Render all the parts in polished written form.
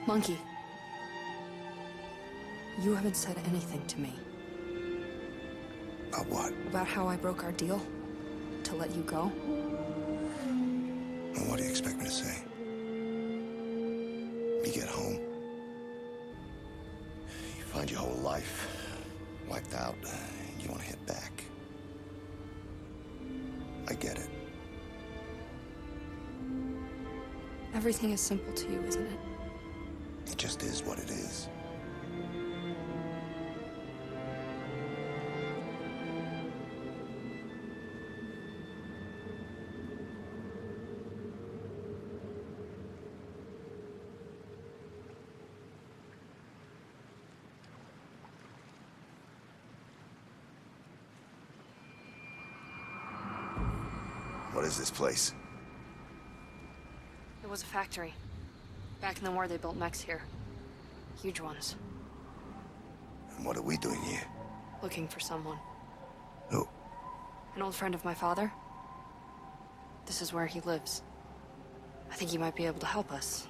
Monkey, you haven't said anything to me. About what? About how I broke our deal to let you go. Well, what do you expect me to say? You get home, you find your whole life wiped out, and you want to hit back. I get it. Everything is simple to you, isn't it? It just is what it is. What is this place? It was a factory. Back in the war, they built mechs here. Huge ones. And what are we doing here? Looking for someone. Who? An old friend of my father. This is where he lives. I think he might be able to help us.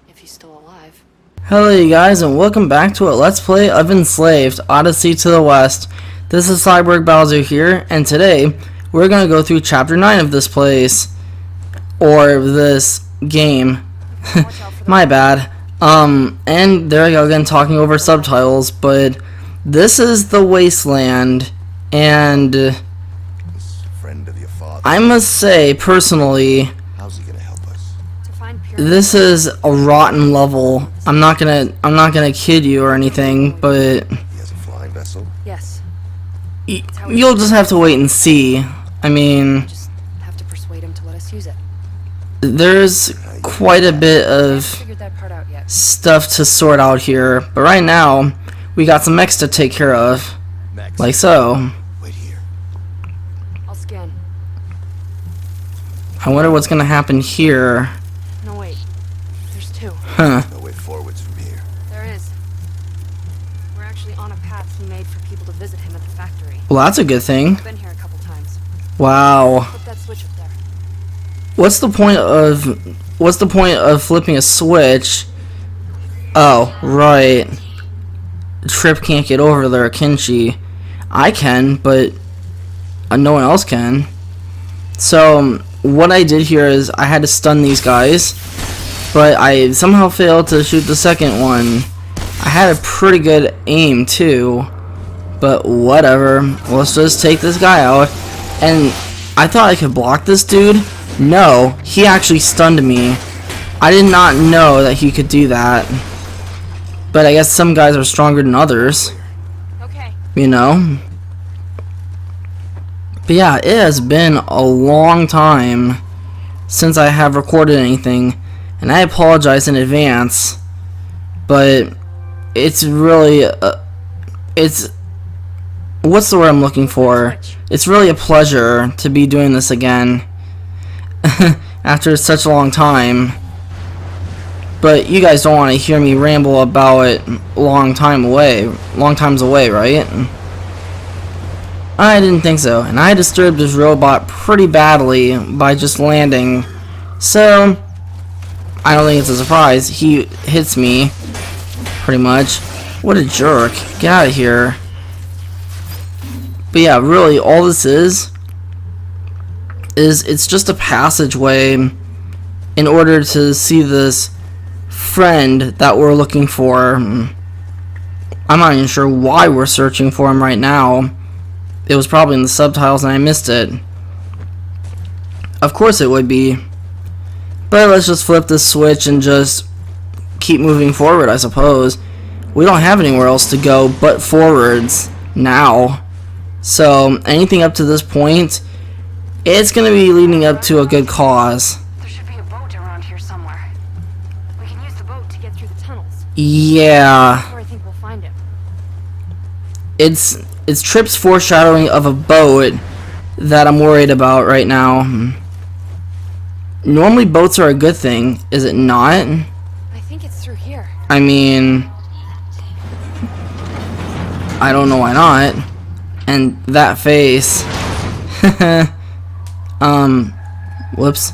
If he's still alive. Hello you guys, and welcome back to a Let's Play of Enslaved, Odyssey to the West. This is Cyborg Bowser here, and today we're going to go through Chapter 9 of this place. Or this game. My bad. And there I go again talking over subtitles, but this is the Wasteland, and This friend of your father. I must say, personally, How's he gonna help us? To find pure this is a rotten level. I'm not gonna kid you or anything, but He has a flying vessel. Yes. you'll just have to wait and see. I mean, Just have to persuade him to let us use it. there's quite a bit I haven't of figured that part out yet. stuff to sort out here, but right now we got some mechs to take care of, Next. like so. Wait here. I'll scan. I wonder what's gonna happen here. No, wait. There's two. Huh. No way forwards from here. There is. We're actually on a path he made for people to visit him at the factory. Well, that's a good thing. I've been here a couple times. Wow. Flip that switch up there. What's the point of flipping a switch? Oh, right. Trip can't get over there, can she? I can, but no one else can. So, what I did here is I had to stun these guys, but I somehow failed to shoot the second one. I had a pretty good aim, too, but whatever. Let's just take this guy out. And I thought I could block this dude. No, he actually stunned me. I did not know that he could do that. But I guess some guys are stronger than others, Okay. you know? But yeah, it has been a long time since I have recorded anything, and I apologize in advance, but it's really, what's the word I'm looking for? It's really a pleasure to be doing this again after such a long time. But you guys don't want to hear me ramble about it long times away, right? I didn't think so, and I disturbed this robot pretty badly by just landing. So I don't think it's a surprise. He hits me pretty much. What a jerk. Get out of here. But yeah, really, all this is it's just a passageway in order to see this friend that we're looking for. I'm not even sure why we're searching for him right now. It was probably in the subtitles and I missed it. Of course it would be. But let's just flip this switch and just keep moving forward, I suppose. We don't have anywhere else to go but forwards now. So anything up to this point, it's going to be leading up to a good cause. There should be a boat around here somewhere. We can use the boat to get through the tunnels. Yeah. That's where I think we'll find him. It's Trip's foreshadowing of a boat that I'm worried about right now. Normally boats are a good thing, is it not? I think it's through here. I mean, I don't know why not. And that face. Whoops.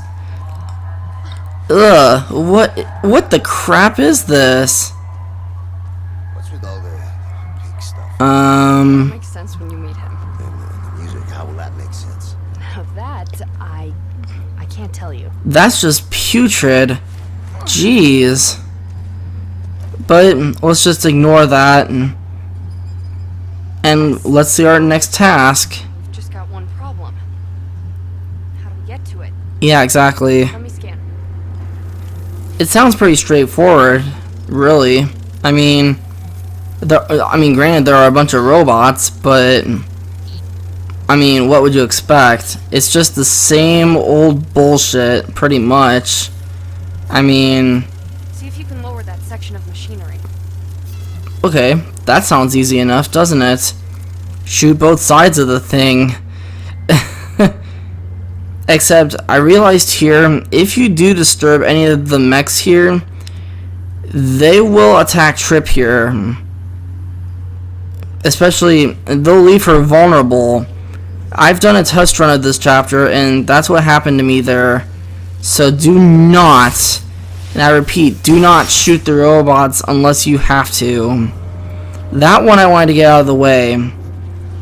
Ugh, what the crap is this? What's with all the pig stuff? Makes sense when you meet him. And the music, how will that make sense? Now that, I can't tell you. That's just putrid. Jeez. But let's just ignore that and let's see our next task. We've just got one problem. How do we get to it? Yeah, exactly. Let me scan. It sounds pretty straightforward, really. I mean, granted there are a bunch of robots, but I mean, what would you expect? It's just the same old bullshit, pretty much. I mean, See if you can lower that section of machinery. okay, that sounds easy enough, doesn't it? Shoot both sides of the thing. Except, I realized here, if you do disturb any of the mechs here, they will attack Trip here. Especially, they'll leave her vulnerable. I've done a test run of this chapter, and that's what happened to me there. So do not, and I repeat, do not shoot the robots unless you have to. That one I wanted to get out of the way,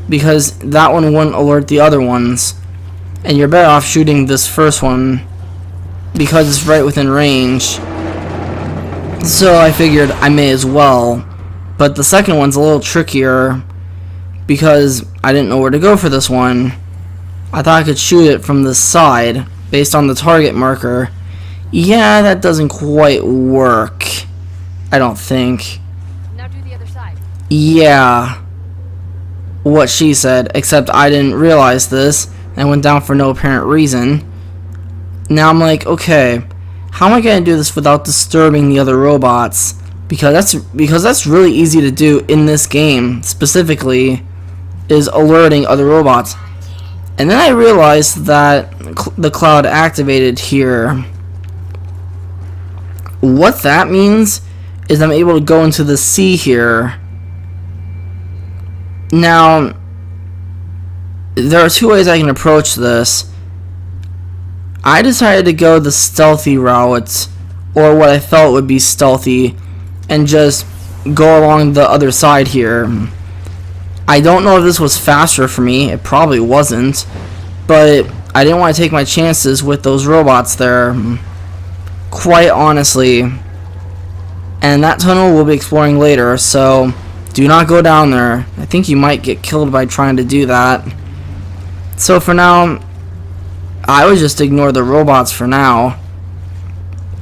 because that one wouldn't alert the other ones. And you're better off shooting this first one, because it's right within range. So I figured I may as well. But the second one's a little trickier, because I didn't know where to go for this one. I thought I could shoot it from the side, based on the target marker. Yeah, that doesn't quite work, I don't think. Now do the other side. Yeah, what she said, except I didn't realize this, and went down for no apparent reason. Now I'm like, okay, how am I gonna do this without disturbing the other robots? Because that's really easy to do in this game, specifically, is alerting other robots. And then I realized that the cloud activated here. What that means is I'm able to go into the sea here. Now, there are two ways I can approach this. I decided to go the stealthy route, or what I felt would be stealthy, and just go along the other side here. I don't know if this was faster for me, it probably wasn't, but I didn't want to take my chances with those robots there, quite honestly. And that tunnel we'll be exploring later, so do not go down there. I think you might get killed by trying to do that. So for now, I would just ignore the robots for now.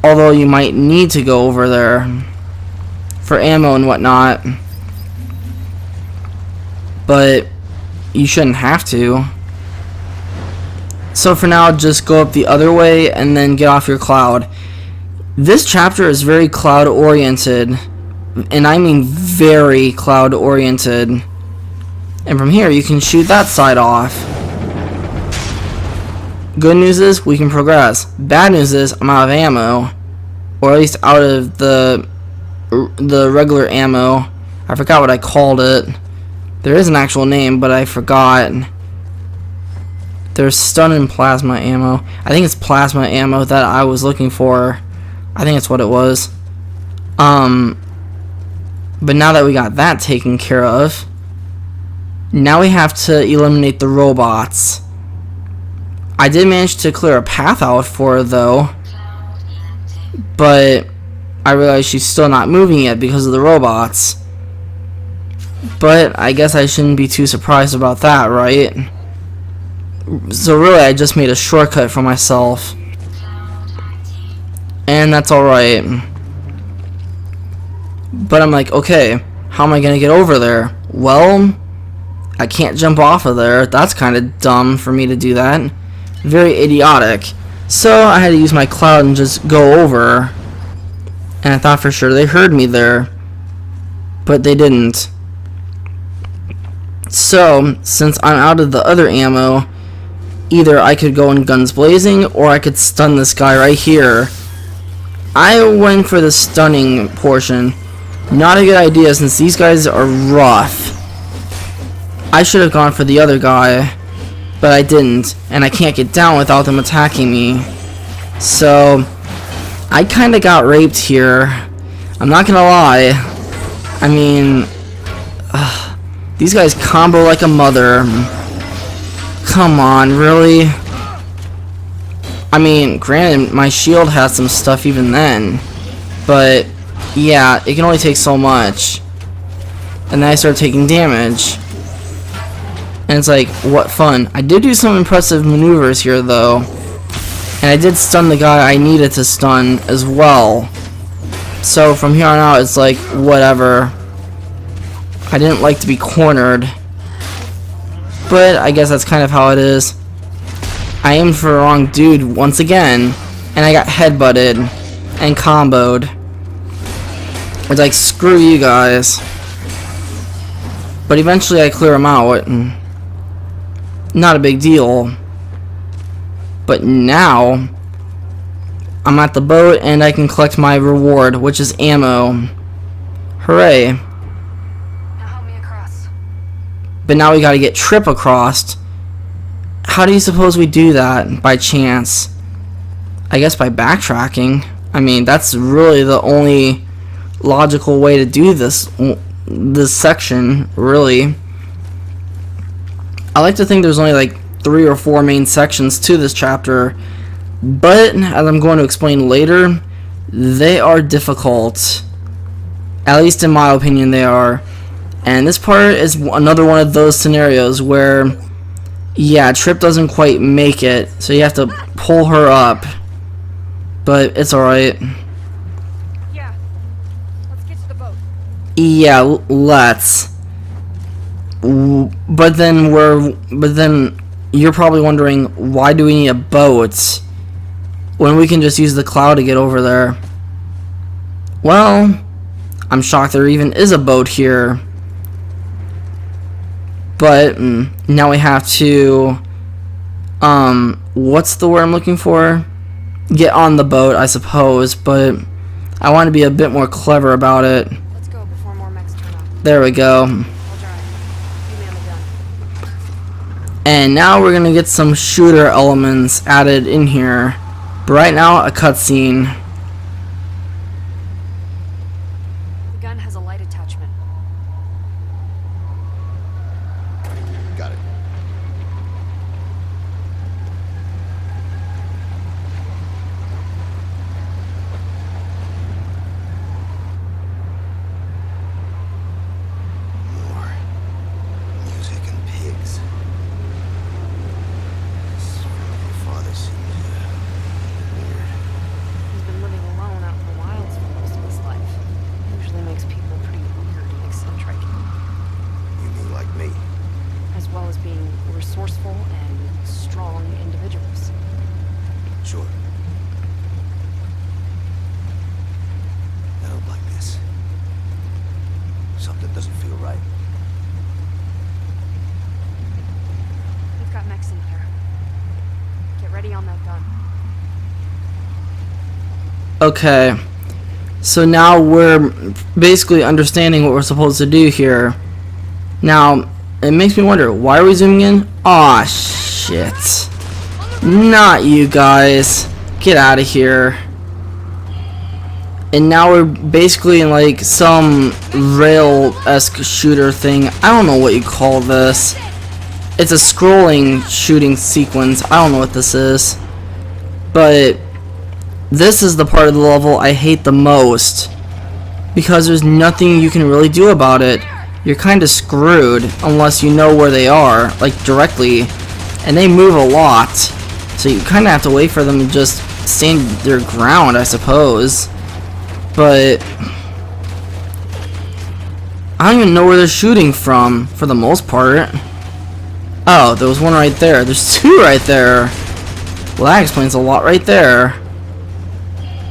Although you might need to go over there for ammo and whatnot. But you shouldn't have to. So for now, just go up the other way and then get off your cloud. This chapter is very cloud oriented. And I mean very cloud oriented. And from here, you can shoot that side off. Good news is we can progress. Bad news is I'm out of ammo, or at least out of the regular ammo. I forgot what I called it. There is an actual name, but I forgot. There's stun and plasma ammo. I think it's plasma ammo that I was looking for. I think it's what it was. But now that we got that taken care of, now we have to eliminate the robots. I did manage to clear a path out for her, though. But I realized she's still not moving yet because of the robots. But I guess I shouldn't be too surprised about that, right? So really, I just made a shortcut for myself. And that's alright. But I'm like, okay, how am I gonna get over there? Well, I can't jump off of there. That's kind of dumb for me to do that. Very idiotic. So I had to use my cloud and just go over. And I thought for sure they heard me there. But they didn't. So, since I'm out of the other ammo, either I could go in guns blazing or I could stun this guy right here. I went for the stunning portion. Not a good idea since these guys are rough. I should have gone for the other guy, but I didn't, and I can't get down without them attacking me. So I kind of got raped here. I'm not gonna lie. I mean, these guys combo like a mother. Come on, really? I mean, granted, my shield has some stuff even then. But, yeah, it can only take so much. And then I start taking damage. And it's like, what fun. I did do some impressive maneuvers here, though. And I did stun the guy I needed to stun as well. So from here on out, it's like, whatever. I didn't like to be cornered. But I guess that's kind of how it is. I aimed for the wrong dude once again. And I got headbutted. And comboed. It's like, screw you guys. But eventually I clear him out. And not a big deal. But now I'm at the boat and I can collect my reward, which is ammo. Hooray. Now help me across. But now we gotta get Trip across. How do you suppose we do that by chance? I guess by backtracking. I mean, that's really the only logical way to do this section, really. I like to think there's only like 3 or 4 main sections to this chapter, but as I'm going to explain later, they are difficult. At least in my opinion they are. And this part is another one of those scenarios where, yeah, Trip doesn't quite make it, so you have to pull her up. But it's alright. Yeah. Let's get to the boat. Yeah, let's. But then you're probably wondering, why do we need a boat when we can just use the cloud to get over there? Well, I'm shocked there even is a boat here. But now we have to what's the word I'm looking for? Get on the boat, I suppose, but I want to be a bit more clever about it. Let's go before more mechs turn up. There we go. I'll drive. You man the gun. And now we're gonna get some shooter elements added in here. But right now, a cutscene. The gun has a light attachment. Got it. More music and pigs. This friendly father seems weird. He's been living alone out in the wilds for most of his life. Usually makes people pretty weird and eccentric, You mean like me? as well as being resourceful and strong individuals. Sure. I don't like this. Something doesn't feel right. We've got mechs in here. Get ready on that gun. Okay. So now we're basically understanding what we're supposed to do here. Now, it makes me wonder, why are we zooming in? Aw, shit. Not you guys. Get out of here. And now we're basically in like some rail-esque shooter thing. I don't know what you call this. It's a scrolling shooting sequence. I don't know what this is. But this is the part of the level I hate the most. Because there's nothing you can really do about it. You're kind of screwed unless you know where they are, like directly. And they move a lot. So you kind of have to wait for them to just stand their ground, I suppose. But I don't even know where they're shooting from, for the most part. Oh, there was one right there. There's 2 right there. Well, that explains a lot right there.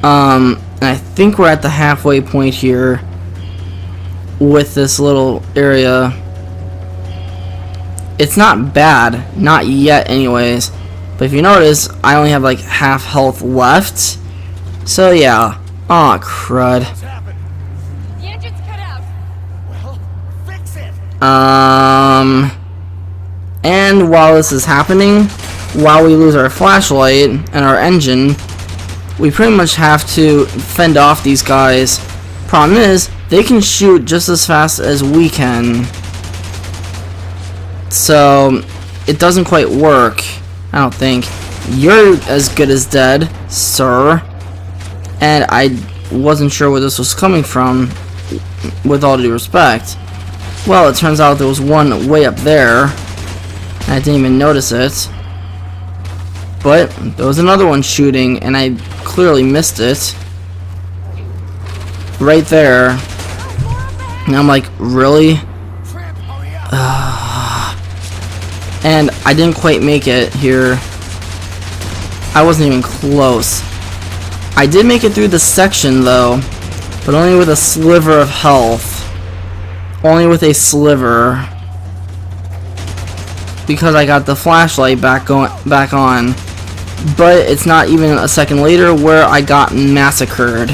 And I think we're at the halfway point here with this little area. It's not bad, not yet anyways. But if you notice, I only have like half health left. So yeah. Aw, crud. What's happened? The engine's cut out. Well, fix it. And while this is happening, while we lose our flashlight and our engine, we pretty much have to fend off these guys. Problem is, they can shoot just as fast as we can. So, it doesn't quite work, I don't think. You're as good as dead, sir. And I wasn't sure where this was coming from, with all due respect. Well, it turns out there was one way up there, and I didn't even notice it. But there was another one shooting, and I clearly missed it. Right there. And I'm like, really? And I didn't quite make it here. I wasn't even close. I did make it through the section though, but only with a sliver of health. Only with a sliver. Because I got the flashlight back on. But it's not even a second later where I got massacred.